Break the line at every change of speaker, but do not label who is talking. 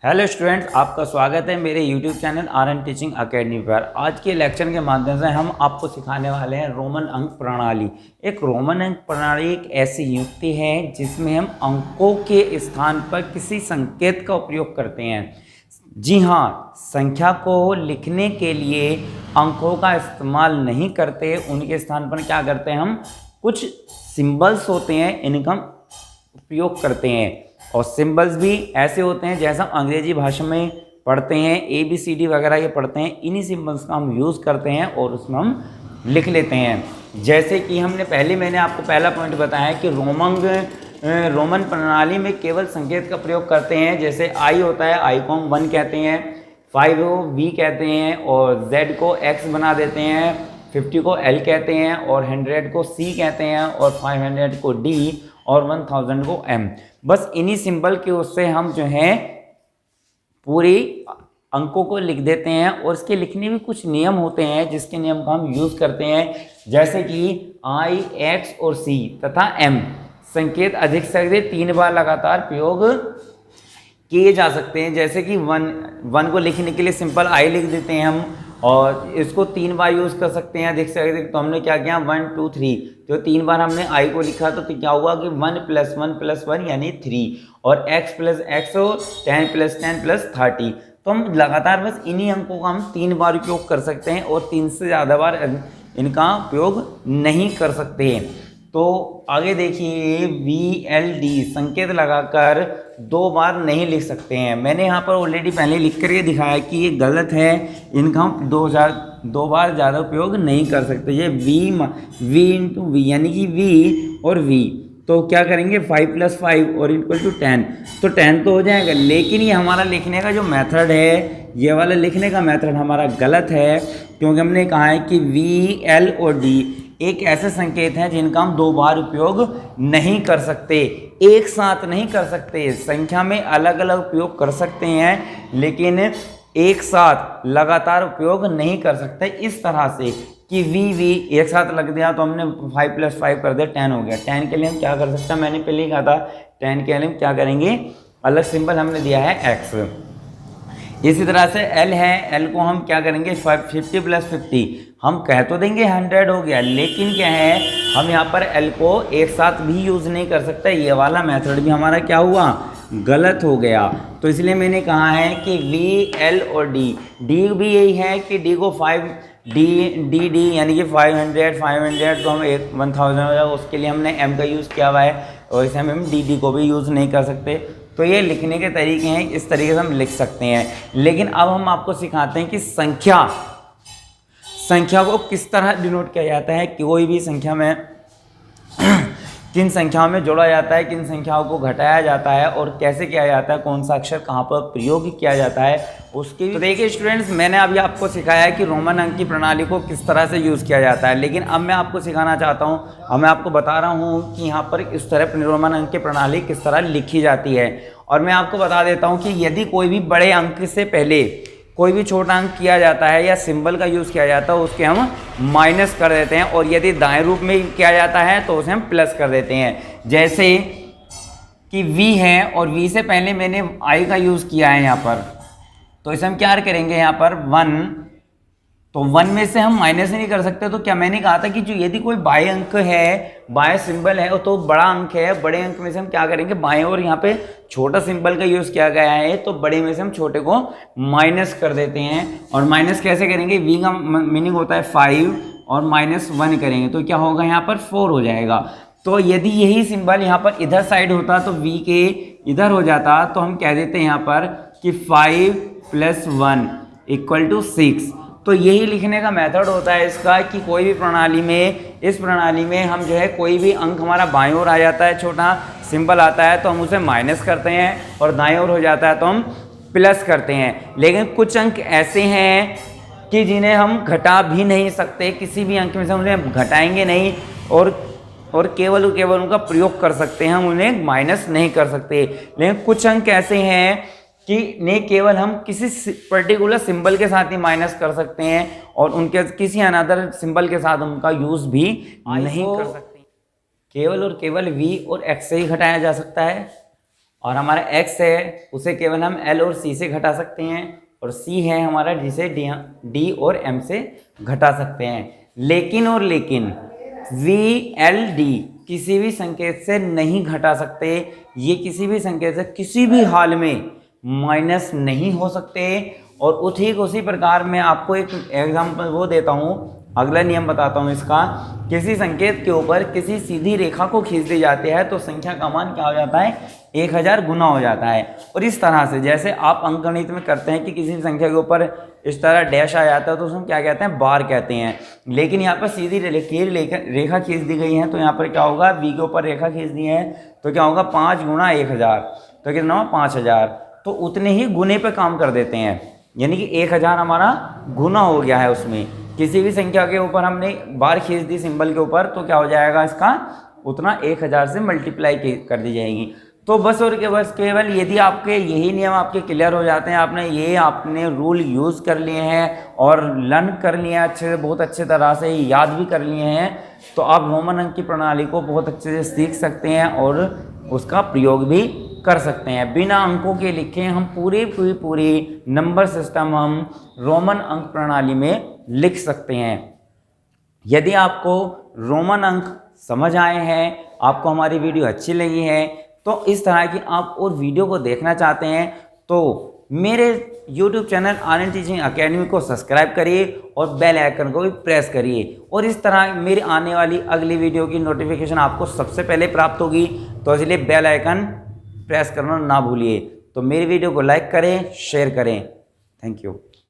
Hello students, आपका स्वागत है मेरे YouTube channel RN teaching academy पर। आज के लेक्चर के माध्यम से हम आपको सिखाने वाले हैं रोमन अंक प्रणाली। एक रोमन अंक प्रणाली एक ऐसी युक्ति है जिसमें हम अंकों के स्थान पर किसी संकेत का उपयोग करते हैं। जी हाँ, संख्या को लिखने के लिए अंकों का इस्तेमाल नहीं करते, उनके स्थान पर क्या करते हैं, हम कुछ सिंबल्स होते हैं इनका उपयोग करते हैं। और सिंबल्स भी ऐसे होते हैं जैसा अंग्रेजी भाषा में पढ़ते हैं, ABCD वगैरह ये पढ़ते हैं, इन्हीं सिंबल्स का हम यूज़ करते हैं और उसमें हम लिख लेते हैं। जैसे कि मैंने आपको पहला पॉइंट बताया कि रोमन प्रणाली में केवल संकेत का प्रयोग करते हैं। जैसे I होता है, I को हम 1 कहते हैं, 5 को V कहते हैं और Z को X बना देते हैं, 50 को L कहते हैं और 100 को C कहते हैं और 500 को D और 1000 को M। बस इन्हीं सिंबल के उससे हम जो है पूरी अंकों को लिख देते हैं। और इसके लिखने में कुछ नियम होते हैं जिसके नियम का हम यूज़ करते हैं। जैसे कि I, X और C तथा M संकेत अधिक से अधिक 3 बार लगातार प्रयोग किए जा सकते हैं। जैसे कि 1 को लिखने के लिए सिंपल I लिख देते हैं हम, और इसको 3 बार यूज़ कर सकते हैं अधिक से अधिक। तो हमने क्या किया, 1 2 3, तो 3 बार हमने I को लिखा तो क्या हुआ कि 1 + 1 + 1 यानी 3 और X + X और 10 + 10 + 30। तो हम लगातार बस इन्हीं अंकों का हम 3 बार उपयोग कर सकते हैं और 3 से ज़्यादा बार इनका उपयोग नहीं कर सकते। तो आगे देखिए, VLD संकेत लगाकर 2 बार नहीं लिख सकते हैं। मैंने यहाँ पर ऑलरेडी पहले लिख करके दिखाया कि ये गलत है, इनका हम 2 बार ज़्यादा उपयोग नहीं कर सकते। ये V × V यानी कि V और V, तो क्या करेंगे 5 + 5 और = 10, तो 10 तो हो जाएगा। लेकिन ये हमारा लिखने का जो मेथड है, ये वाला लिखने का मेथड हमारा गलत है, क्योंकि हमने कहा है कि V, L और D एक ऐसे संकेत हैं जिनका हम 2 बार उपयोग नहीं कर सकते, एक साथ नहीं कर सकते। संख्या में अलग अलग उपयोग कर सकते हैं लेकिन एक साथ लगातार उपयोग नहीं कर सकते। इस तरह से कि V एक साथ लग दिया तो हमने 5 + 5 कर दिया, 10 हो गया। 10 के लिए हम क्या कर सकते हैं, मैंने पहले ही कहा था 10 के लिए हम क्या करेंगे, अलग सिंबल हमने दिया है X। इसी तरह से L है, L को हम क्या करेंगे 50 + 50, हम कह तो देंगे 100 हो गया, लेकिन क्या है, हम यहाँ पर L को एक साथ भी यूज़ नहीं कर सकते। ये वाला मेथड भी हमारा क्या हुआ, गलत हो गया। तो इसलिए मैंने कहा है कि V, L और D भी यही है कि D को 5D यानी कि 500 तो हम 1000 हो जाएगा, उसके लिए हमने M का यूज़ किया हुआ है और इसे हम DD को भी यूज़ नहीं कर सकते। तो ये लिखने के तरीके हैं, इस तरीके से हम लिख सकते हैं। लेकिन अब हम आपको सिखाते हैं कि संख्या को किस तरह डिनोट किया जाता है, कोई भी संख्या में किन संख्याओं में जोड़ा जाता है, किन संख्याओं को घटाया जाता है और कैसे किया जाता है, कौन सा अक्षर कहाँ पर प्रयोग किया जाता है उसके। तो देखिए स्टूडेंट्स, मैंने अभी आपको सिखाया है कि रोमन अंक की प्रणाली को किस तरह से यूज़ किया जाता है। लेकिन अब मैं आपको सिखाना चाहता हूँ, अब मैं आपको बता रहा हूँ कि यहाँ पर इस तरह रोमन अंक की प्रणाली किस तरह लिखी जाती है। और मैं आपको बता देता हूँ कि यदि कोई भी बड़े अंक से पहले कोई भी छोटा अंक किया जाता है या सिंबल का यूज़ किया जाता है, उसके हम माइनस कर देते हैं, और यदि दाएं रूप में किया जाता है तो उसे हम प्लस कर देते हैं। जैसे कि V है और V से पहले मैंने I का यूज़ किया है यहाँ पर, तो इसे हम क्या करेंगे, यहाँ पर 1, तो 1 में से हम माइनस नहीं कर सकते। तो क्या मैंने कहा था कि जो यदि कोई बाएं अंक है, बाएं सिंबल है, तो बड़ा अंक है, बड़े अंक में से हम क्या करेंगे, बाएं और यहाँ पे छोटा सिंबल का यूज़ किया गया है, तो बड़े में से हम छोटे को माइनस कर देते हैं। और माइनस कैसे करेंगे, V का मीनिंग होता है 5 और -1 करेंगे तो क्या होगा, यहाँ पर 4 हो जाएगा। तो यदि यही सिंबल यहाँ पर इधर साइड होता तो V के इधर हो जाता, तो हम कह देते हैं यहाँ पर कि 5 + 1 = 6। तो यही लिखने का मेथड होता है इसका कि कोई भी प्रणाली में, इस प्रणाली में हम जो है कोई भी अंक हमारा बाईं ओर आ जाता है, छोटा सिंबल आता है तो हम उसे माइनस करते हैं, और दाएं ओर हो जाता है तो हम प्लस करते हैं। लेकिन कुछ अंक ऐसे हैं कि जिन्हें हम घटा भी नहीं सकते, किसी भी अंक में से उन्हें घटाएंगे नहीं और केवल उनका प्रयोग कर सकते हैं, हम उन्हें माइनस नहीं कर सकते। लेकिन कुछ अंक ऐसे हैं कि ने केवल हम किसी पर्टिकुलर सिंबल के साथ ही माइनस कर सकते हैं और उनके किसी अनदर सिंबल के साथ उनका यूज़ भी नहीं कर सकते। केवल और केवल V और X से ही घटाया जा सकता है। और हमारा x है उसे केवल हम l और c से घटा सकते हैं, और c है हमारा जिसे d और m से घटा सकते हैं। लेकिन v l d किसी भी संकेत से नहीं घटा सकते, ये किसी भी संकेत से किसी भी हाल में माइनस नहीं हो सकते। और ठीक उसी प्रकार मैं आपको एक एग्जांपल वो देता हूँ, अगला नियम बताता हूँ इसका। किसी संकेत के ऊपर किसी सीधी रेखा को खींच दी जाती है तो संख्या का मान क्या हो जाता है, 1000 गुना हो जाता है। और इस तरह से जैसे आप अंकगणित में करते हैं कि किसी संख्या के ऊपर इस तरह डैश आ जाता है तो उसमें क्या कहते हैं, बार कहते हैं। लेकिन यहाँ पर सीधी रेखा खींच दी गई है, तो यहाँ पर क्या होगा, v के ऊपर रेखा खींच दी है तो क्या होगा, 5 गुणा 1000, तो कितना हो 5000। तो उतने ही गुने पे काम कर देते हैं, यानी कि 1000 हमारा गुना हो गया है उसमें। किसी भी संख्या के ऊपर हमने बार खींच दी सिंबल के ऊपर तो क्या हो जाएगा, इसका उतना 1000 से मल्टीप्लाई कर दी जाएगी। तो बस और केवल यदि आपके यही नियम आपके क्लियर हो जाते हैं, आपने रूल यूज़ कर लिए हैं और लर्न कर लिए हैं अच्छे से, बहुत अच्छे तरह से याद भी कर लिए हैं, तो आप रोमन अंक की प्रणाली को बहुत अच्छे से सीख सकते हैं और उसका प्रयोग भी कर सकते हैं। बिना अंकों के लिखे हम पूरी नंबर सिस्टम हम रोमन अंक प्रणाली में लिख सकते हैं। यदि आपको रोमन अंक समझ आए हैं, आपको हमारी वीडियो अच्छी लगी है, तो इस तरह की आप और वीडियो को देखना चाहते हैं तो मेरे YouTube channel RN teaching academy को सब्सक्राइब करिए और बेल आइकन को भी प्रेस करिए, और इस तरह मेरी आने वाली अगली वीडियो की नोटिफिकेशन आपको सबसे पहले प्राप्त होगी। तो इसलिए बेल आइकन प्रेस करना ना भूलिए। तो मेरी वीडियो को लाइक करें, शेयर करें। Thank you.